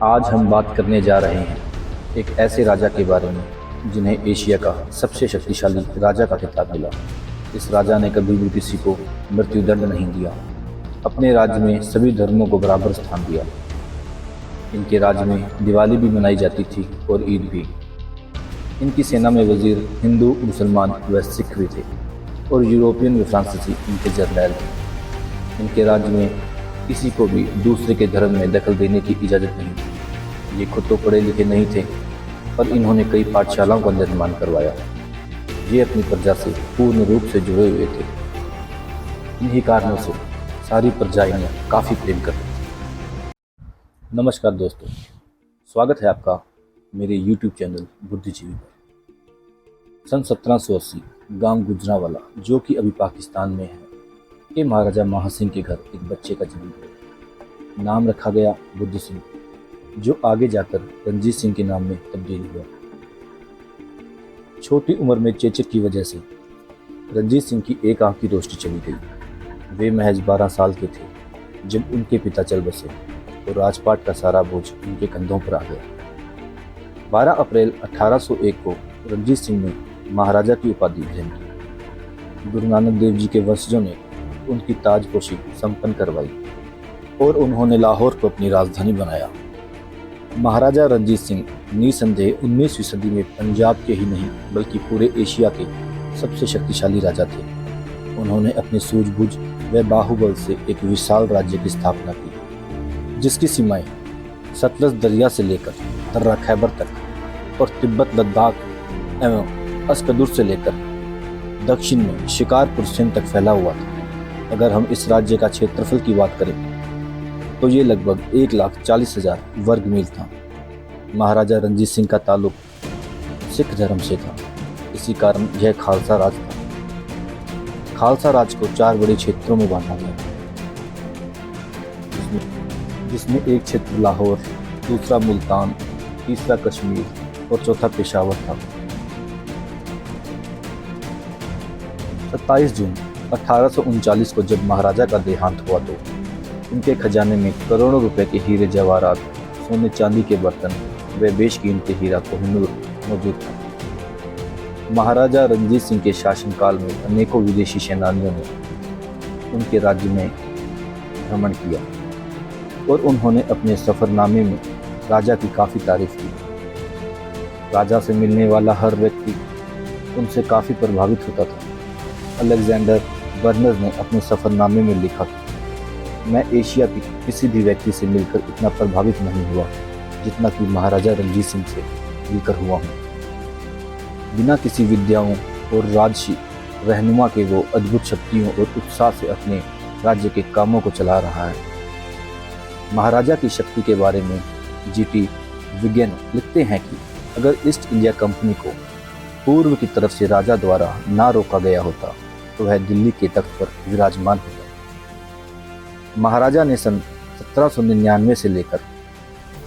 आज हम बात करने जा रहे हैं एक ऐसे राजा के बारे में जिन्हें एशिया का सबसे शक्तिशाली राजा का खिताब मिला। इस राजा ने कभी भी किसी को मृत्युदंड नहीं दिया, अपने राज्य में सभी धर्मों को बराबर स्थान दिया। इनके राज्य में दिवाली भी मनाई जाती थी और ईद भी। इनकी सेना में वजीर हिंदू, मुसलमान व सिख भी थे और यूरोपियन व फ्रांसीसी इनके जर्नैल थे। इनके राज्य में किसी को भी दूसरे के धर्म में दखल देने की इजाज़त नहीं थी। ये खुद तो पढ़े लिखे नहीं थे, पर इन्होंने कई पाठशालाओं का निर्माण करवाया। ये अपनी प्रजा से पूर्ण रूप से जुड़े हुए थे। इन्हीं कारणों से सारी प्रजा इन्हें काफ़ी प्रेम करती थी। नमस्कार दोस्तों, स्वागत है आपका मेरे YouTube चैनल बुद्धिजीवी पर। सन 1780 गांव गुजरांवाला, जो कि अभी पाकिस्तान में है, के महाराजा महासिंह के घर एक बच्चे का जन्म हुआ। नाम रखा गया बुद्ध सिंह, जो आगे जाकर रंजीत सिंह के नाम में तब्दील हुआ। छोटी उम्र में चेचक की वजह से रंजीत सिंह की एक आंख की रोशनी चली गई। वे महज 12 साल के थे जब उनके पिता चल बसे और राजपाट का सारा बोझ उनके कंधों पर आ गया। 12 अप्रैल 1801 को रंजीत सिंह ने महाराजा की उपाधि ग्रहण की। गुरु नानक देव जी के वंशजों ने उनकी ताजपोशी संपन्न करवाई और उन्होंने लाहौर को अपनी राजधानी बनाया। महाराजा रंजीत सिंह निसंदेह 19वीं सदी में पंजाब के ही नहीं बल्कि पूरे एशिया के सबसे शक्तिशाली राजा थे। उन्होंने अपने सूझबूझ व बाहुबल से एक विशाल राज्य की स्थापना की, जिसकी सीमाएं सतलज दरिया से लेकर दर्रा खैबर तक और तिब्बत, लद्दाख एवं अस्कदुर से लेकर दक्षिण में शिकारपुर सिंध तक फैला हुआ था। अगर हम इस राज्य का क्षेत्रफल की बात करें तो ये लगभग 1,40,000 वर्ग मील था। महाराजा रंजीत सिंह का ताल्लुक सिख धर्म से था, इसी कारण यह खालसा राज था। खालसा राज को 4 बड़े क्षेत्रों में बांटा गया, जिसमें एक क्षेत्र लाहौर, दूसरा मुल्तान, तीसरा कश्मीर और चौथा पेशावर था। 27 जून 1839 को जब महाराजा का देहांत हुआ तो उनके खजाने में करोड़ों रुपए के हीरे जवाहरात, सोने चांदी के बर्तन व बेशकीमती हीरा कोहिनूर मौजूद था। महाराजा रंजीत सिंह के शासनकाल में अनेकों विदेशी सेनानियों ने उनके राज्य में भ्रमण किया और उन्होंने अपने सफरनामे में राजा की काफ़ी तारीफ की। राजा से मिलने वाला हर व्यक्ति उनसे काफ़ी प्रभावित होता था। अलेक्जेंडर बर्नर ने अपने सफरनामे में लिखा था, मैं एशिया के किसी भी व्यक्ति से मिलकर इतना प्रभावित नहीं हुआ जितना कि महाराजा रंजीत सिंह से मिलकर हुआ हूँ। बिना किसी विद्याओं और राजसी रहनुमा के वो अद्भुत शक्तियों और उत्साह से अपने राज्य के कामों को चला रहा है। महाराजा की शक्ति के बारे में GT विगेन लिखते हैं कि अगर ईस्ट इंडिया कंपनी को पूर्व की तरफ से राजा द्वारा ना रोका गया होता तो वह दिल्ली के तख्त पर विराजमान होता। महाराजा ने सन 1799 से लेकर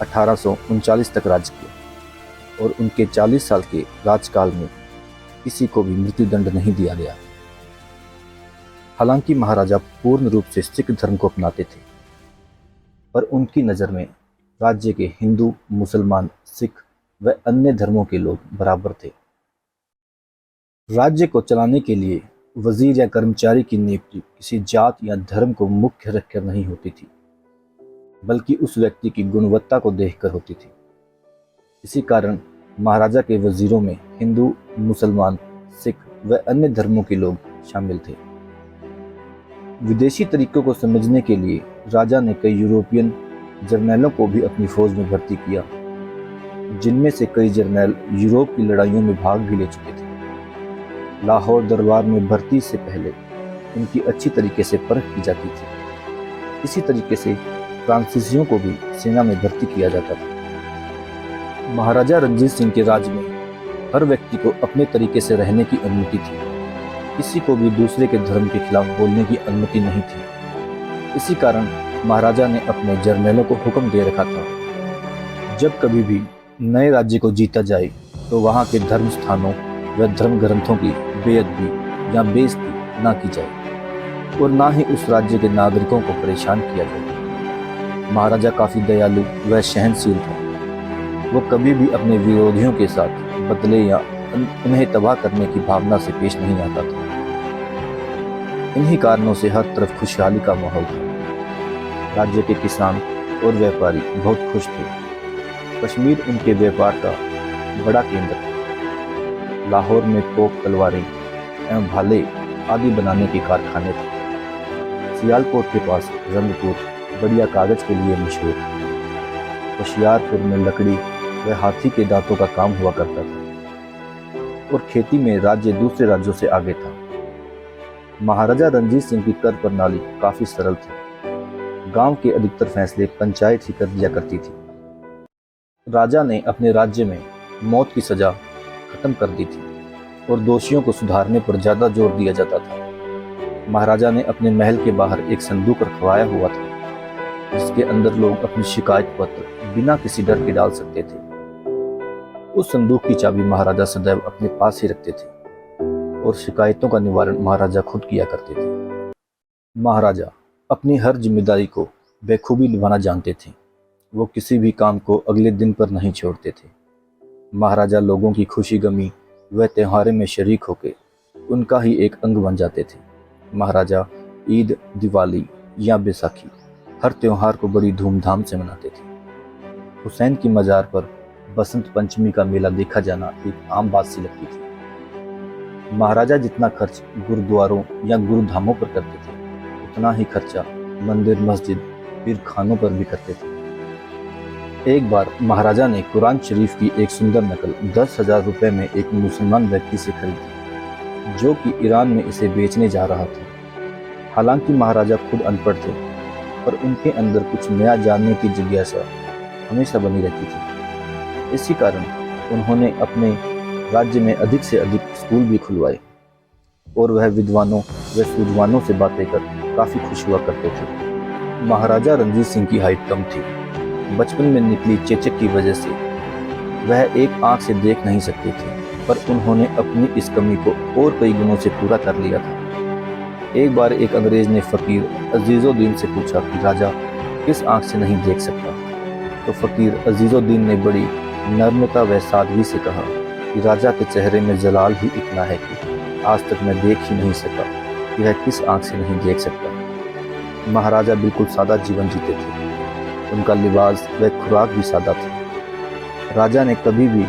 1839 तक राज किया और उनके 40 साल के राजकाल में किसी को भी मृत्युदंड नहीं दिया गया। हालांकि महाराजा पूर्ण रूप से सिख धर्म को अपनाते थे, पर उनकी नज़र में राज्य के हिंदू, मुसलमान, सिख व अन्य धर्मों के लोग बराबर थे। राज्य को चलाने के लिए वजीर या कर्मचारी की नियुक्ति किसी जात या धर्म को मुख्य रखकर नहीं होती थी, बल्कि उस व्यक्ति की गुणवत्ता को देखकर होती थी। इसी कारण महाराजा के वजीरों में हिंदू, मुसलमान, सिख व अन्य धर्मों के लोग शामिल थे। विदेशी तरीकों को समझने के लिए राजा ने कई यूरोपियन जर्नैलों को भी अपनी फौज में भर्ती किया, जिनमें से कई जर्नैल यूरोप की लड़ाइयों में भाग भी ले चुके थे। लाहौर दरबार में भर्ती से पहले उनकी अच्छी तरीके से परख की जाती थी। इसी तरीके से फ्रांसीसियों को भी सेना में भर्ती किया जाता था। महाराजा रंजीत सिंह के राज्य में हर व्यक्ति को अपने तरीके से रहने की अनुमति थी। किसी को भी दूसरे के धर्म के खिलाफ बोलने की अनुमति नहीं थी। इसी कारण महाराजा ने अपने जर्नैलों को हुक्म दे रखा था, जब कभी भी नए राज्य को जीता जाए तो वहाँ के धर्म स्थानों व धर्म ग्रंथों की बेअदबी या बेइज्जती ना की जाए और ना ही उस राज्य के नागरिकों को परेशान किया जाए। महाराजा काफ़ी दयालु व सहनशील था। वो कभी भी अपने विरोधियों के साथ बदले या उन्हें तबाह करने की भावना से पेश नहीं आता था। इन्हीं कारणों से हर तरफ खुशहाली का माहौल था। राज्य के किसान और व्यापारी बहुत खुश थे। कश्मीर उनके व्यापार का बड़ा केंद्र था। लाहौर में तोप, तलवारें एवं भाले आदि बनाने के कारखाने थे। सियालकोट के पास रंगकोट बढ़िया कागज के लिए मशहूर था। होशियारपुर में लकड़ी व हाथी के दांतों का काम हुआ करता था और खेती में राज्य दूसरे राज्यों से आगे था। महाराजा रणजीत सिंह की कर प्रणाली काफी सरल थी। गांव के अधिकतर फैसले पंचायत ही कर दिया करती थी। राजा ने अपने राज्य में मौत की सजा खत्म कर दी थी और दोषियों को सुधारने पर ज्यादा जोर दिया जाता था। महाराजा ने अपने महल के बाहर एक संदूक रखवाया हुआ था, जिसके अंदर लोग अपनी शिकायत पत्र बिना किसी डर के डाल सकते थे। उस संदूक की चाबी महाराजा सदैव अपने पास ही रखते थे और शिकायतों का निवारण महाराजा खुद किया करते थे। महाराजा अपनी हर जिम्मेदारी को बखूबी निभाना जानते थे। वो किसी भी काम को अगले दिन पर नहीं छोड़ते थे। महाराजा लोगों की खुशी गमी व त्योहारों में शरीक होकर उनका ही एक अंग बन जाते थे। महाराजा ईद, दिवाली या बैसाखी हर त्योहार को बड़ी धूमधाम से मनाते थे। हुसैन की मजार पर बसंत पंचमी का मेला देखा जाना एक आम बात सी लगती थी। महाराजा जितना खर्च गुरुद्वारों या गुरुधामों पर करते थे, उतना ही खर्चा मंदिर, मस्जिद, पीर खानों पर भी करते थे। एक बार महाराजा ने कुरान शरीफ की एक सुंदर नकल 10,000 रुपए में एक मुसलमान व्यक्ति से खरीदी, जो कि ईरान में इसे बेचने जा रहा था। हालांकि महाराजा खुद अनपढ़ थे, पर उनके अंदर कुछ नया जानने की जिज्ञासा हमेशा बनी रहती थी। इसी कारण उन्होंने अपने राज्य में अधिक से अधिक स्कूल भी खुलवाए और वह विद्वानों व सूझवानों से बातें कर काफ़ी खुश हुआ करते थे। महाराजा रणजीत सिंह की हाइट कम थी। बचपन में निकली चेचक की वजह से वह एक आंख से देख नहीं सकते थे, पर उन्होंने अपनी इस कमी को और कई गुणों से पूरा कर लिया था। एक बार एक अंग्रेज ने फकीर अजीजुद्दीन से पूछा कि राजा किस आंख से नहीं देख सकता, तो फकीर अजीजुद्दीन ने बड़ी नम्रता व सादगी से कहा कि राजा के चेहरे में जलाल ही इतना है कि आज तक मैं देख ही नहीं सका कि वह किस आंख से नहीं देख सकता। महाराजा बिल्कुल सादा जीवन जीते थे। उनका लिबास व खुराक भी सादा थी। राजा ने कभी भी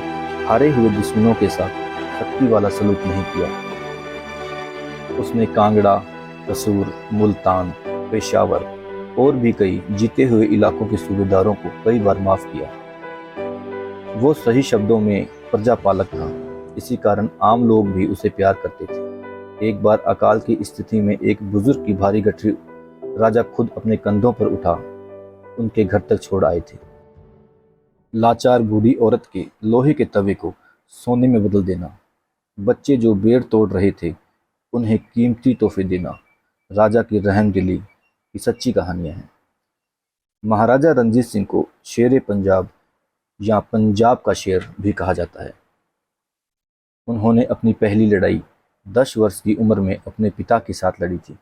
हारे हुए दुश्मनों के साथ सख्ती वाला सलूक नहीं किया। उसने कांगड़ा, कसूर, मुल्तान, पेशावर और भी कई जीते हुए इलाकों के सूबेदारों को कई बार माफ किया। वो सही शब्दों में प्रजापालक था, इसी कारण आम लोग भी उसे प्यार करते थे। एक बार अकाल की स्थिति में एक बुजुर्ग की भारी गठरी राजा खुद अपने कंधों पर उठा उनके घर तक छोड़ आए थे। लाचार बूढ़ी औरत के लोहे के तवे को सोने में बदल देना, बच्चे जो बेड़ तोड़ रहे थे उन्हें कीमती तोहफे देना, राजा की रहमदिली की सच्ची कहानियां हैं। महाराजा रणजीत सिंह को शेर पंजाब या पंजाब का शेर भी कहा जाता है। उन्होंने अपनी पहली लड़ाई 10 वर्ष की उम्र में अपने पिता के साथ लड़ी थी।